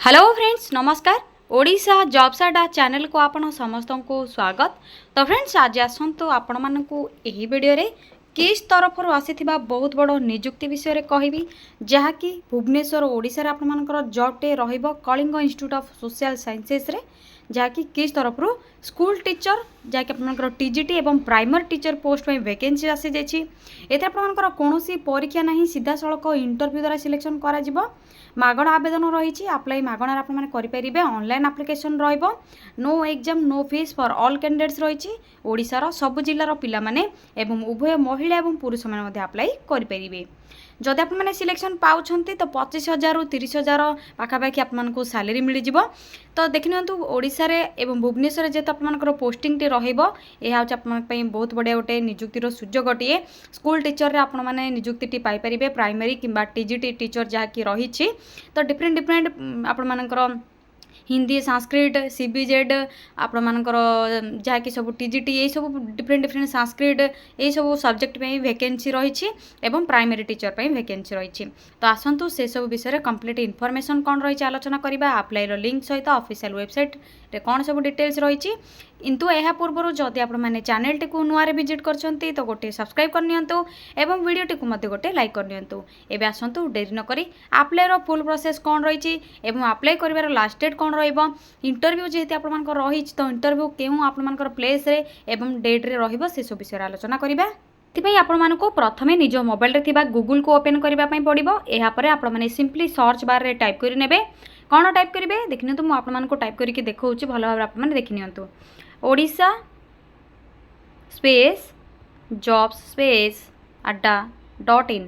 Hello friends नमस्कार। Odisha jobs अड्डा channel को आपण समस्त को स्वागत। तो फ्रेंड्स आज आसतु आपण मानकु एही वीडियो रे किस तरफ आसीथिबा बहुत बड़ नियुक्ति विषय रे कहबी जहाँकि भुवनेश्वर ओडिशा रे आपण मानकर जॉब टे रहिबो Kalinga institute of social sciences रे जहाँकि किस तरफ स्कूल टीचर जहाँकि आपंकर टीजीटी एवं प्राइमरी टीचर पोस्ट में वैकेंसी आसी जाइए। एते आपंकर कौन परीक्षा ना सीधा सड़क इंटरव्यू द्वारा सिलेक्शन करा मागणा आवेदन रही आप्लाई मागणार आपरे ऑनलाइन एप्लिकेशन रहिबो। No exam no fee for all candidates रही ओडिशार सब जिलार पिला माने एवं उभय महिला एवं पुरुष माने अप्लाई करें। जदि आप सिलेक्शन पाउछंती तो 25,000 रु 30,000 पाखापाखि आपको सैलरी मिल जाव। तो देखि ओडिशा रे एवं भुवनेश्वर जेहेतु आपंकर पोस्टिंग टी रहिबो यह होची बहुत बढ़िया गोटे नियुक्तिर सुजोग टीए। स्कूल टीचर रे आपण माने नियुक्ति टी पाई परिबे प्राइमरी किंबा टीजीटी टीचर जहाँकि रही। तो डिफरेंट डिफरेंट आपण मानकर हिंदी संस्कृत सीबीजेड आपण मानकर जहाँकि सब टीजीटी ये सब डिफरेंट डिफरेंट संस्कृत ये सब सब्जेक्ट पे वैकेंसी रही एवं प्राइमरी टीचर पे वैकेंसी रही। तो आसतु से सब विषय कंप्लीट इनफॉरमेशन कौन रही आलोचना करवा अप्लाई लिंक सहित ऑफिशियल वेबसाइट रे कौन सब डिटेल्स रही। किंतु यह पूर्व जदि आप चैनल टी नुआरे विजिट करछंती तो गोटे सब्सक्राइब करनियंतु एवं वीडियो टी मध्य गोटे लाइक करनियंतु। एबे आसंतु डेरी न करी अप्लाई रो फुल प्रोसेस कौन रही एवं अप्लाई करिवार लास्ट डेट कौन रहिबो इंटरव्यू जेहेतु आपनकर रही तो इंटरव्यू केउ आपनकर प्लेस रे एवं डेट रे रहिबो से सब विषय आलोचना करिबा। एथिपाई आपको प्रथमे निज मोबाइल रे थिबा गूगल को ओपन करबा पई पड़िबो। एहा परे आपण माने सिंपली सर्च बार रे टाइप करि नेबे। कौन टाइप करेंगे देखनी तो मुझे टाइप करके देखा भल भाव आप देखनी Odisha space jobs space Adda .in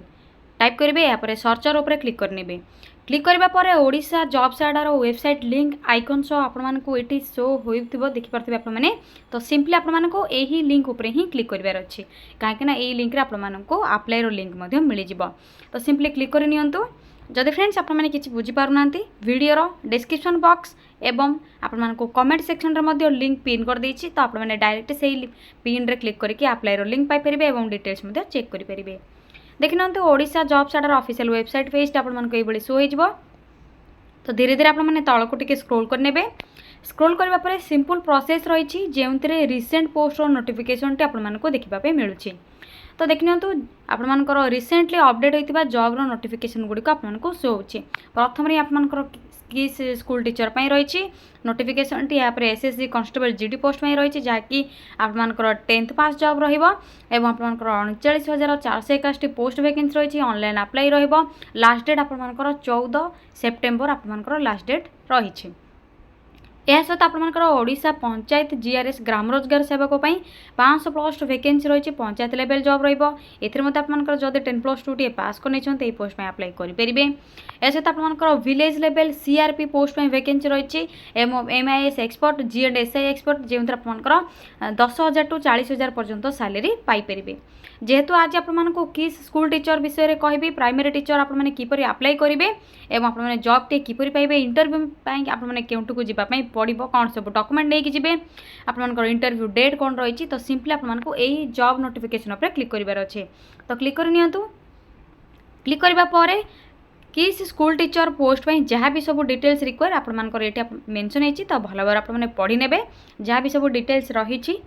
type करेंगे। यहाँ सर्चर उपर क्लिक करने क्लिक करने पर ओडिशा जॉब्स अड्डार वेबसाइट लिंक आइकन सो आपको ये शो हो देखिपे आपने। तो सिंपली आपको यही लिंक उपर ही क्लिक करार अच्छी कहीं यही लिंक आपको अप्लाई लिंक मिल जाव। तो सिंपली क्लिक कर नियंतु। जदि फ्रेंड्स आपने किसी बुझीपारना वीडियोर डिस्क्रिप्शन बॉक्स एवं आपको कमेंट सेक्शन रे लिंक पिन कर देछि तो आपने डायरेक्ट से पिन रे क्लिक करके अप्लाई लिंक पाइपर और डिटेल्स चेक करेंगे। देखना ओडिशा जॉब्स अड्डार ऑफिशियल वेबसाइट पेज आपको ये शो हो। तो धीरे धीरे आपने तलक टिके स्क्रोल करने स्क्रोल करने पर सिंपल प्रोसेस रही जो रिसेंट पोस्ट और नोटिफिकेशन टी आपको देखा मिलूँ। तो देखनी आपर रिसेंटली अपडेट होता जॉब रो नोटिफिकेशन गुड़िक आपको शो हो। प्रथम आपर किस स्कूल टीचर पर रही नोटिफिकेशन टी यहाँ एसएससी कांस्टेबल जीडी पोस्ट में रही जहाँकि आपर 10th पास जॉब रहा आपर 39,481 पोस्ट वैकेंसी रही। ऑनलाइन अप्लाई लास्ट डेट आपर 14 सेप्टेम्बर आपर लास्ट डेट रही। यह सहित आपर ओडिशा पंचायत जीआरएस ग्राम रोजगार सेवक 500 प्लस वैकेंसी रही पंचायत लेवल जॉब रही। जदि 10+2 टी पास कर पोस्ट में अप्लाई करेंगे। यह सहित आपर विलेज लेवल सीआरपी पोस्ट में वैकेंसी रही एमआईएस एक्सपर्ट जी&एसआई एक्सपर्ट जो आपर 10,000 टू 40,000 पर्यंत सैलरी पाइपर। जेहेतु आज आपको किस स्कूल टीचर विषय कहबी प्राइमरी टीचर आपने किपरि अप्लाई करेंगे और आपने जॉब टे किपरि पाइबे इंटरव्यू आपने केउठू को जीवाई पड़ो कौन सब डॉक्यूमेंट लेके जी आपंकर इंटरव्यू डेट कौन रही। तो सिंपली आपको यही जॉब नोटिफिकेशन पर क्लिक करार अच्छे। तो क्लिक करनी क्लिक करने किस स्कूल टीचर पोस्ट पर जहाँ भी सब डिटेल्स रिक्वायर आपर ये मेंशन होती तो भल भाव आपने पढ़ी ने जहाँ भी सब डिटेल्स रही।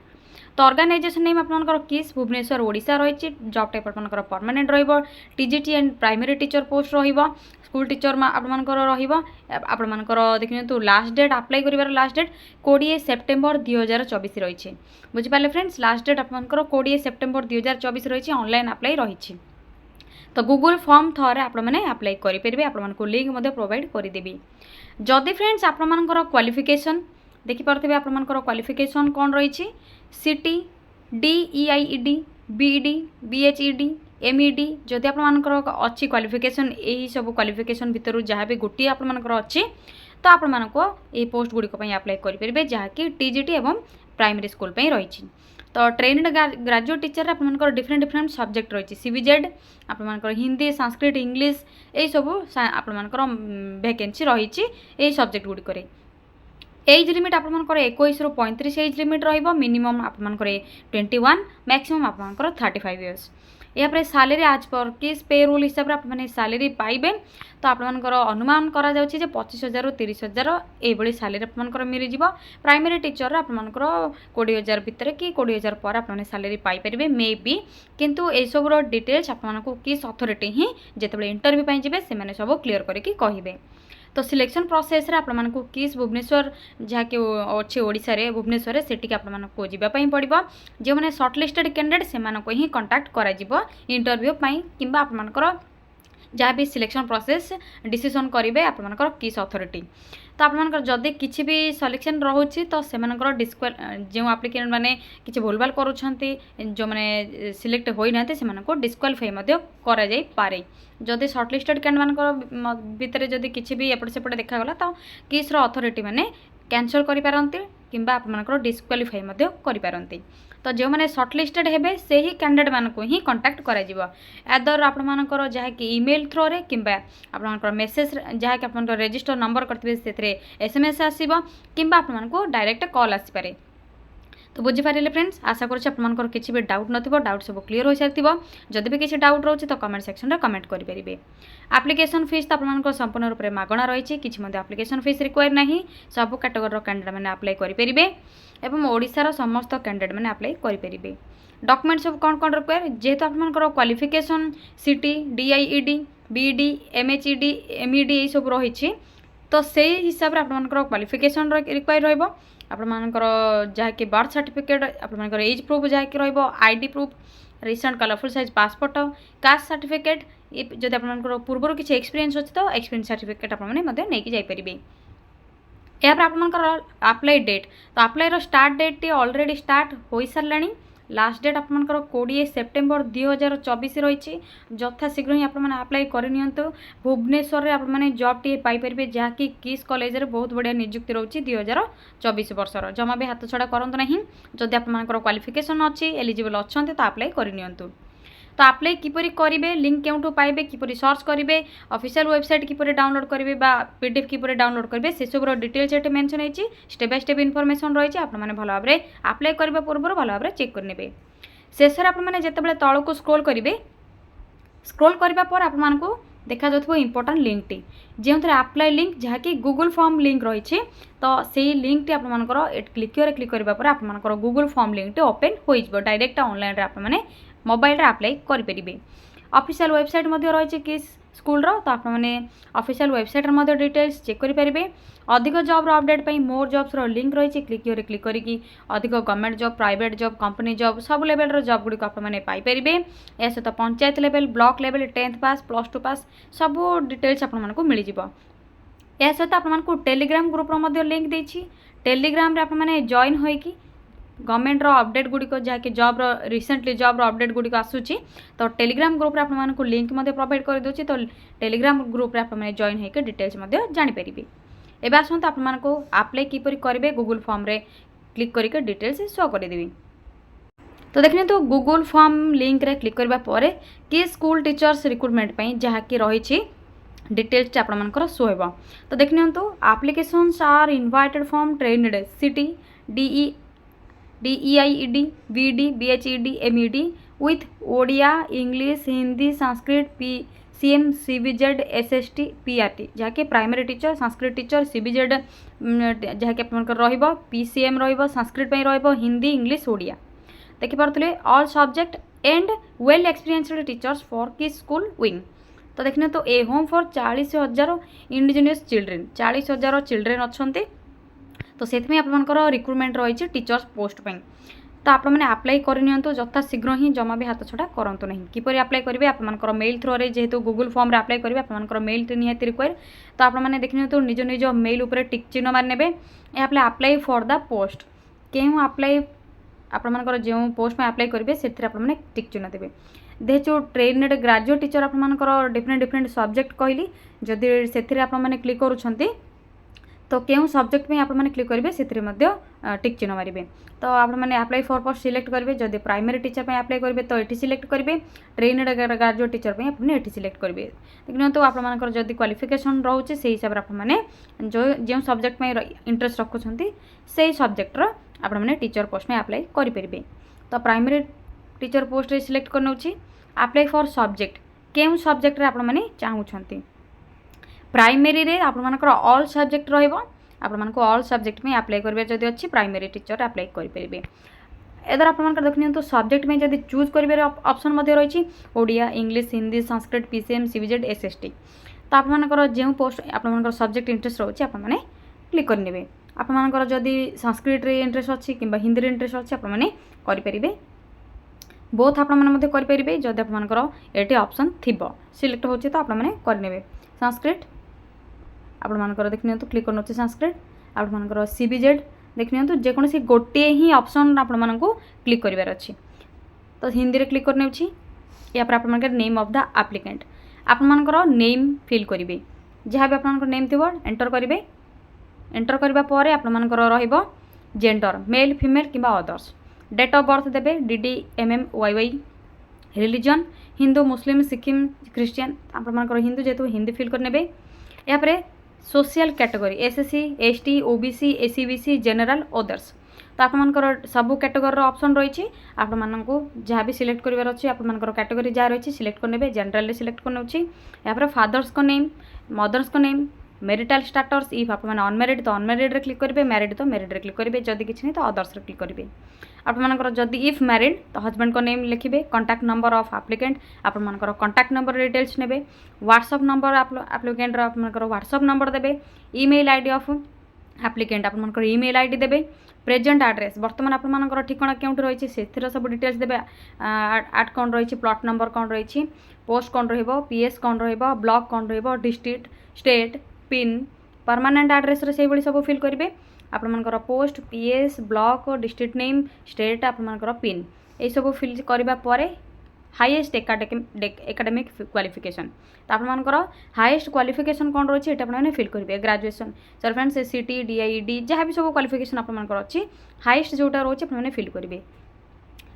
तो ऑर्गेनाइजेशन नेम आपनकर किस भुवनेश्वर ओडिशा रही जॉब टाइप आपनकर परमानेंट रहिबो TGT and primary teacher post रहिबो स्कूल टीचर आपनकर रहिबो आपनकर देखियो लास्ट डेट अप्लाई करिवार लास्ट डेट 20 सेप्टेम्बर 2024 रही। बुझी पाले फ्रेंड्स लास्ट डेट आपनकर 20 सेप्टेम्बर 2024 रही ऑनलाइन अप्लाई रही। तो गूगल फॉर्म थरे आपने अप्लाई करेंगे आपको लिंक प्रोवाइड करदेवी। जदि फ्रेंड्स आपनकर क्वालिफिकेशन देखिपे आपनकर क्वालिफिकेशन कौन रही सीटी डीईआईईडी बीईडी बीएचईडी एमईडी जदि आपनकर अच्छी क्वालिफिकेशन यही सब क्वालिफिकेशन भितर जहाँ भी गोटे आपनकर अच्छी तो आपको ये पोस्ट गुड़िक अप्लाई करेंगे जहाँकि टीजीटी एवं प्राइमरी स्कूल पे रही। तो ट्रेन्ड ग्रेजुएट टीचर आपनकर डिफरेंट डिफरेंट सब्जेक्ट रही सीबीजेड आपनकर हिंदी संस्कृत इंग्लिश यही सब आपनकर वैकेंसी रही यही सब्जेक्ट गुड़िक। एज लिमिट आपनकर 21 रु 35 एज लिमिट रहिबो मिनिमम आपनकर 21 मैक्सिमम आपनकर 35 इयर्स। यापर सालेरी आज पर किस पे रूल हिसाब से आपने सालेरी पाइबे। तो आपर अनुमान करा जाउछि जे 25,000 रु 30,000 एभली सालेरी आपनकर मिल जिवो। प्राइमरी टीचर आपनकर 20,000 भितर कि 20,000 पर आपने सालेरी पाई परिबे मे बी। किंतु ए सबरो डिटेल्स आपनको किस अथॉरिटी ही जेतेबेले इंटरव्यू पई जिवे से माने सब क्लियर करके कहिबे। तो सिलेक्शन प्रोसेस रे आपको किस भुवनेश्वर जहाँकि अच्छे ओडिशा रे भुवनेश्वर सेटिक आपको जावाई पड़ो। जो मैंने सर्टलिस्टेड कैंडिडेट से ही कंटाक्ट करा इंटरव्यू पाई किंबा आपनकर जहाँ भी सिलेक्शन प्रोसेस डिसीजन करेंगे आपनकर किस अथॉरिटी। तो आपनकर जदि किसी भी सिलेक्शन रोचे तो से डिस्क्वाल जो आप्लिकेंट मैंने किसी भूलभाल करुँच जो मैंने सिलेक्ट होना से डिस्क्वालीफाई करा जाई पारे। जदि सर्टलिस्टेड कैंडिडेट भितर जदि किसी भी एपट सेपट देखागला तो किस्र अथॉरिटी मैंने कैंसल करिपारंती किंबा आपनकर डिस्क्वालीफाई करिपारंती। तो जो मैंने सर्टलिस्टेड हेबे से ही कैंडिडेट मानक ही कंटाक्ट करा जिवो। एदर आपनकर जहाँकि ईमेल थ्रो रे किंबा आपनकर मेसेज जहाँकि आपनकर रजिस्टर नंबर करथिबे सेथरे एसएमएस आसीबो किंबा आपनको डायरेक्ट कॉल आसीपारे। तो बुझीपारे फ्रेंड्स, आशा करुँच आपनकर किसी भी डाउट नथिबो, डाउट सब क्लियर हो सारिथिबो। जदि भी किसी डाउट रोचे तो कमेंट सेक्शन रे कमेंट करि परिबे। एप्लिकेशन फीस तो आपनकर संपूर्ण रूप से मागणा रही, किसी मध्य एप्लिकेशन फीस रिक्वायर नहीं। सब कैटेगोरी कैंडिडेट मैंने अप्लाई करेंगे एवं ओडिशार समस्त कैंडिडेट मैंने अप्लाई करेंगे। डॉक्यूमेंट सब कौन कौन रिक्वायर जेहेतु आपनकर क्वालिफिकेशन सीटी डीआईईडी बीईडी एमएचईडी एमईडी ये सब रही। तो से हिसाब से आपनकर क्वालिफिकेशन रिक्वायर रहिबो। आपनकर जहाँकि बर्थ सर्टिफिकेट आपनकर एज प्रूफ जहाँकि रहिबो, ID proof, recent colourful size passport, caste certificate जब आपनकर पूर्व किसी एक्सपीरियंस अच्छे तो एक्सपीरियंस सर्टिफिकेट आपने नहीं जापरेंगे। यापर आपनकर अप्लाई डेट तो अप्लाई स्टार्ट डेट टी ऑलरेडी स्टार्ट हो सारे। लास्ट डेट आपनकर 20 सेप्टेम्बर 2024 रही। यथा शीघ्र ही आपने अप्लाई करनी। भुवनेश्वर आपने जॉब टी पाइपर जहाँकि किस कॉलेज रे बहुत बढ़िया नियुक्ति रोचे 2024 वर्षर। जमा भी हाथ छड़ा करंतु नहीं। जदि आपनकर क्वालिफिकेशन अच्छी एलिजिबल अच्छा तो अप्लाई करनी। तो अप्लाई किपरि करेंगे, लिंक केउठू पाइबे, किपरि सर्च करेंगे, ऑफिशियल वेबसाइट किपरि डाउनलोड करेंगे बा पीडीएफ किपरि डाउनलोड करेंगे से सब डिटेल्स ये मेंशन होती स्टेप बाय स्टेप इनफॉरमेशन रही। आपने भल भाव में अप्लाई करने पूर्व भल भाव चेक करने। शेष आपने जिते तौक को स्क्रोल करेंगे, स्क्रोल करने पर आपको देखा जाउथबो इंपोर्टेंट लिंक टी जो अप्लाई लिंक जहाँकि गूगल फॉर्म लिंक रही। तो से लिंक टी आपनकर क्लिक करने पर आपनकर Google form link T open हो डायरेक्ट ऑनलाइन आपने मोबाइल रे अप्लाई करेंगे। ऑफिशियल वेबसाइट रही किस स्कूल तो आपने ऑफिशियल वेबसाइट डिटेल्स चेक करेंगे। अधिक जॉब अपडेट पर मोर जॉब्स लिंक रही क्लिक करके अधिक government job, private job, company job sub level job Gudi आपने पाइपर। या सहित panchayat level, block level, 10th पास, +2 पास सब डिटेल्स आपको मिल जाव। या सहित आपको टेलीग्राम ग्रुप्र लिंक देछि। टेलीग्राम आपने जॉइन होइकी गवर्नमेंट अपडेट गुड़िक जहाँकि जॉब रिसेंटली जॉब अपडेट गुड़िक आसूची तो टेलीग्राम ग्रुप आपको लिंक प्रोवाइड कर दूसरी। तो टेलीग्राम ग्रुप आपने जॉइन होकर डिटेल्स जानीपारे। एवं आसत आपको अप्लाई किपरि करेंगे गूगल फॉर्म रे क्लिक करके डिटेल्स शो करदेवी। तो देखने तो गूगल फॉर्म लिंक रे क्लिक करबा परे कि स्कूल टीचर्स रिक्रुटमेंट पई जहाँकि रही डिटेल्स आपनकर शो हेबो। तो देखने तो applications are invited from trained CT DEIED, BD, BHED, MED with Odia, English, Hindi, Sanskrit, CM, CBZ, SST, PRT जहाँकि primary teacher, Sanskrit teacher, CBZ जहाँकि आपनकर रहिबो, PCM रहिबो, संस्कृत पई रहिबो, हिंदी, इंग्लिश, ओडिया देखि पारथले all subject and well experienced teachers for KISS school wing. तो देखने तो a home for 40,000 indigenous children, 40,000 children अच्छे। तो से आपनकर रिक्रुटमेंट रही टीचर्स पोस्ट पे। तो आपने अप्लाई करनी यथा शीघ्र ही जमा भी हाथ छड़ा करूँ नहीं। किपरि अप्लाई करेंगे आपनकर मेल थ्रो रे जेहेतु गूगल फॉर्म रे अप्लाई करेंगे आपनकर मेल निहाती रिक्वायर। तो आपने देखने तो निज निज मेल उपर टिक चिन्ह मारे अप्लाई फॉर द पोस्ट क्यों अप्लाई आपनकर जो पोस्ट में अप्लाई करेंगे से टिक चिन्ह देवे। जेहेतु ट्रेन्ड ग्रेजुएट टीचर आपनकर डिफरेंट डिफरेंट सब्जेक्ट कहली जदि से आपने क्लिक करूँ तो क्यों सब्जेक्ट में आपने क्लिक करेंगे से टिक चिन्ह मारे। तो आपने अप्लाई फॉर पोस्ट सिलेक्ट करेंगे। जदि प्राइमरी टीचर पे अप्लाई करेंगे तो ये सिलेक्ट करेंगे, ट्रेन्ड ग्रेजुएट टीचर पे आपने ये सिलेक्ट करेंगे। देखिए तो आपंकर जदि क्वालिफिकेशन रोचे से हिसाब से आपने जो सब्जेक्ट में इंटरेस्ट रखुंट से सब्जेक्टर आपने टीचर पोस्ट में अप्लाई करेंगे। तो प्राइमरी टीचर पोस्ट सिलेक्ट कर नौछि। अप्लाई फॉर सब्जेक्ट केउं सब्जेक्ट रे आपण माने चाहूछंती प्राइमरी रे आपण मानकर ऑल सब्जेक्ट रहइबो आपण मानको ऑल सब्जेक्ट में अप्लाई करबे जदी अछि प्राइमरी टीचर अप्लाई कर परिबे एदर आपण मानकर देखनियंतु सब्जेक्ट में जदी चूज करबे ऑप्शन मध्ये रहिछि Odia English Hindi Sanskrit PCM CBZ SST तो आपण मानकर जेउ पोस्ट आपण मानकर सब्जेक्ट इंटरेस्ट रहउछि आपण माने क्लिक कर नेबे आपण मानकर जदी संस्कृत रे इंटरेस्ट अछि किबा हिंदी रे इंटरेस्ट अछि आपण माने करि परिबे बोथ आपण माने मध्ये करि परिबे जदी आपण मानकर एटी ऑप्शन थिबो सिलेक्ट होछि तो आपण माने कर नेबे संस्कृत आपण मानकर देखनियंतु क्लिक करनोछि संस्कृत आपण मानकर सीबीजेड देखनियंतु जे कोनसी गोटे ही ऑप्शन आपण मानकु क्लिक करिवार अछि तो हिंदी रे क्लिक करनेछि या पर आपण मानकर नेम ऑफ द एप्लिकेंट आपण मानकर नेम फिल करिवे जहाँ भी आपण मानकर नेम थिबो एंटर करिवे एंटर करबा परे आपण मानकर रहइबो जेंडर मेल फीमेल किबा अदर्स डेट ऑफ बर्थ देबे DD MM YY religion Hindu Muslim Sikh Christian आपण मानकर हिंदू जेतु हिंदी फिल कर नेबे या पर social category SSC ST OBC ACBC general others तो आप सबू कैटेगरी ऑप्शन रही आप जहाँ भी सिलेक्ट करार अच्छे आप कैटेगरी जहाँ रही सिलेक्ट करने जनरल सिलेक्ट करने यहाँ पर फादर्स को नेम मदर्स को नेम मैरिटल स्टाटस इफ आप अनमेरिड तो अनमेरिड रे क्लिक करेंगे मैरिड तो मैरिड रे क्लिक करेंगे जदि किसी नहीं तो अदर्स रे क्लिक करेंगे आपर जदि इफ मैरिड तो हजबैंड को नेम लिखिए कॉन्टैक्ट नंबर ऑफ एप्लिकेंट आपर कॉन्टैक्ट नंबर डिटेल्स ने WhatsApp number applicant WhatsApp number देवे ईमेल आईडी ऑफ एप्लिकेंट आपर ईमेल आईडी देवे प्रेजेंट एड्रेस बर्तमान आपर ठिकाना क्यों रही से सब डिटेल्स देवे आट कौन रही प्लॉट नंबर कौन रही पोस्ट कौन पीएस कौन ब्लॉक कौन district state pin permanent address रे से सब फिल करेंगे आपर post PS block district name state आपर पिन ये सब फिल करबा परे हाईएस्ट एकेडमिक क्वालिफिकेशन तो आपर हाईएस्ट क्वालिफिकेशन कौन रही है आपने फिल करेंगे ग्रेजुएशन सर फ्रेंड्स सीटी डीआईडी जहाँ भी सब क्वालिफिकेशन आपर अच्छी हाईएस्ट जोटा रोचे आपने फिल करेंगे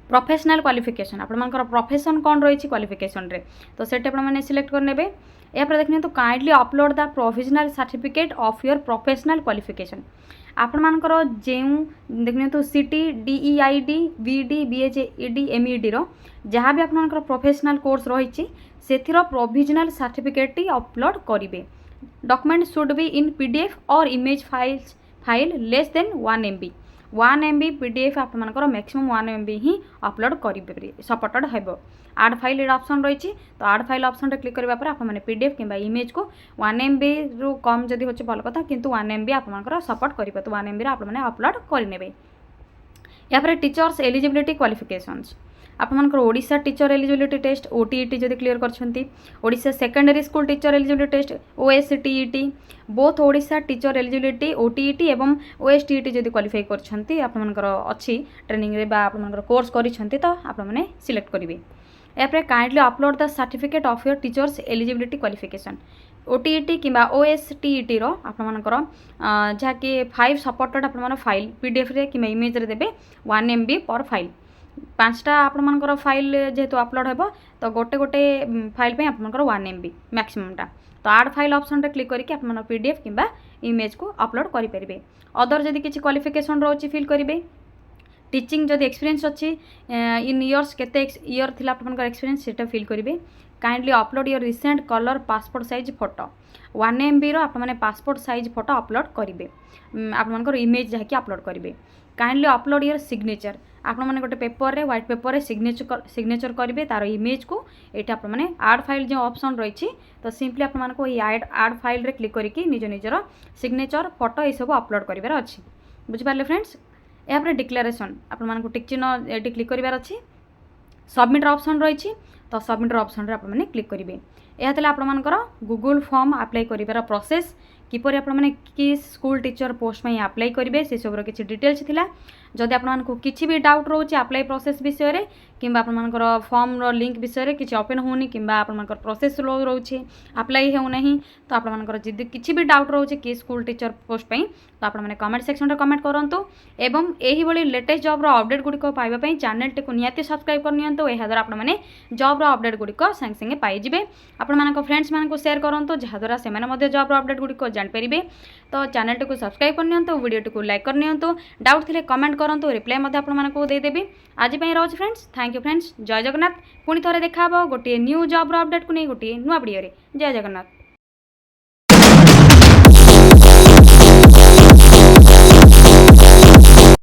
प्रोफेशनल क्वालिफिकेशन आपर प्रोफेशन कौन रही क्वालिफिकेशन रे तो सेट आपने सिलेक्ट करने या देखने तो kindly upload the provisional certificate of your professional qualification आपण मानकर जेउ देखने तो सीटी डीईआईडी बीडी बीएचईडी एमईडी रो जहाँ भी आपनकर प्रोफेशनल कोर्स रही सेथिरो प्रोविजनल सर्टिफिकेट टी अपलोड करिवे document should be in PDF और image file less than 1 MB 1 MB PDF आपर मैक्सिमम 1 MB ही अपलोड करेंगे सपोर्टेड हेबो आड फाइल ऑप्शन रही तो आड फाइल ऑप्शन रे क्लिक करबा पर आप माने पीडीएफ किंबा इमेज को 1 MB रु कम जदी होचे भल कथा किंतु 1 MB आपर सपोर्ट करिबो तो 1 MB रे आप माने अपलोड करि नेबे या पर टीचर्स एलिजिबिलिटी क्वालिफिकेशंस आपर Odisha teacher eligibility test OTET जदि क्लियर करछंती Odisha secondary school teacher eligibility test OSTET both Odisha teacher eligibility OTET एवं ओएसटीईटी जदि क्वालिफाई करछंती आपर अच्छी ट्रेनिंग रे बा आपर कोर्स करिछंती तो आप माने सिलेक्ट करिवे यापर kindly upload the certificate of your teachers eligibility qualification OTET किंबा ओएसटीईटी रो आपर जहाँकि 5 सपोर्टेड आपर फाइल पीडीएफ रे किंबा इमेज रे देबे 1 MB पर फाइल 5टा आपर फाइल जेहेतु अपलोड हेबो तो गोटे गोटे फाइल पे आपर 1 MB मैक्सिममटा तो आड फाइल ऑप्शन रे क्लिक करके आप पीडीएफ किंबा इमेज को अपलोड करि परिबे अदर जदि किछि क्वालिफिकेशन रोची फिल करिवे टीचिंग जदि एक्सपीरियंस अच्छी इन इयर्स केते इयर थिला आपनकर एक्सपीरियंस सेटा फिल करिवे kindly upload your recent colour passport size photo 1 MB रो आप माने पासपोर्ट साइज फोटो अपलोड करिवे आपनकर इमेज जहा कि अपलोड करिवे काइंडली अपलोड योर सिग्नेचर आप मैंने गोटे पेपर रे व्हाइट पेपर रे सिग्नेचर करेंगे तार इमेज को ये आप आड फाइल जो ऑप्शन रही तो सिंपली आपको ये आड फाइल रे क्लिक करके निज निजर सिग्नेचर फोटो ये सब अपलोड करार अच्छी बुझिपारे फ्रेंड्स यहाँ डिक्लेरेशन आपको टिक चिन्ह ये क्लिक करार अच्छी सबमिट ऑप्शन रही तो सबमिट ऑप्शन रे आपने क्लिक करेंगे यह आपर गूगल फॉर्म अप्लाई करार प्रोसेस किपर आपने कि स्कूल टीचर पोस्ट में अप्लाई करेंगे से सब किसी डिटेल्स थिला जदि आपको किसी भी डाउट रोचे अप्लाई प्रोसेस विषय रे किंबा आपनकर फॉर्म रो लिंक विषय रे किसी ओपन होनी किंबा आपनकर प्रोसेस स्लो रोचे अप्लाई हो नहीं तो आपनकर जदि किसी भी डाउट रोचे कि स्कूल टीचर पोस्ट पे तो आप मैंने कमेंट सेक्शन रे कमेंट करंतु एवं एही बड़ी लेटेस्ट जॉब रो अपडेट गुडी को पाइबा पई चैनल टी को नियाती सब्सक्राइब करनियंतु एहा द्वारा आप मैंने जॉब रो अपडेट गुडी को संग संगे पाई जिवे आपण मानको फ्रेंड्स मानको शेयर करंतु जहा द्वारा से माने मध्ये जॉब रो अपडेट गुडी को जान परिबे तो चैनल टी को सब्सक्राइब करनियंतु वीडियो टी को लाइक करनियंतु डाउट थिले कमेंट करंतु रिप्लाई मध्ये आपण मानको दे देबी आज पई रोज friends thank thank you friends. जय जगन्नाथ। पुणी थोड़े देखा गोटे न्यू जॉब अपडेट को नहीं गोटे नुआ वीडियो रे। जय जगन्नाथ।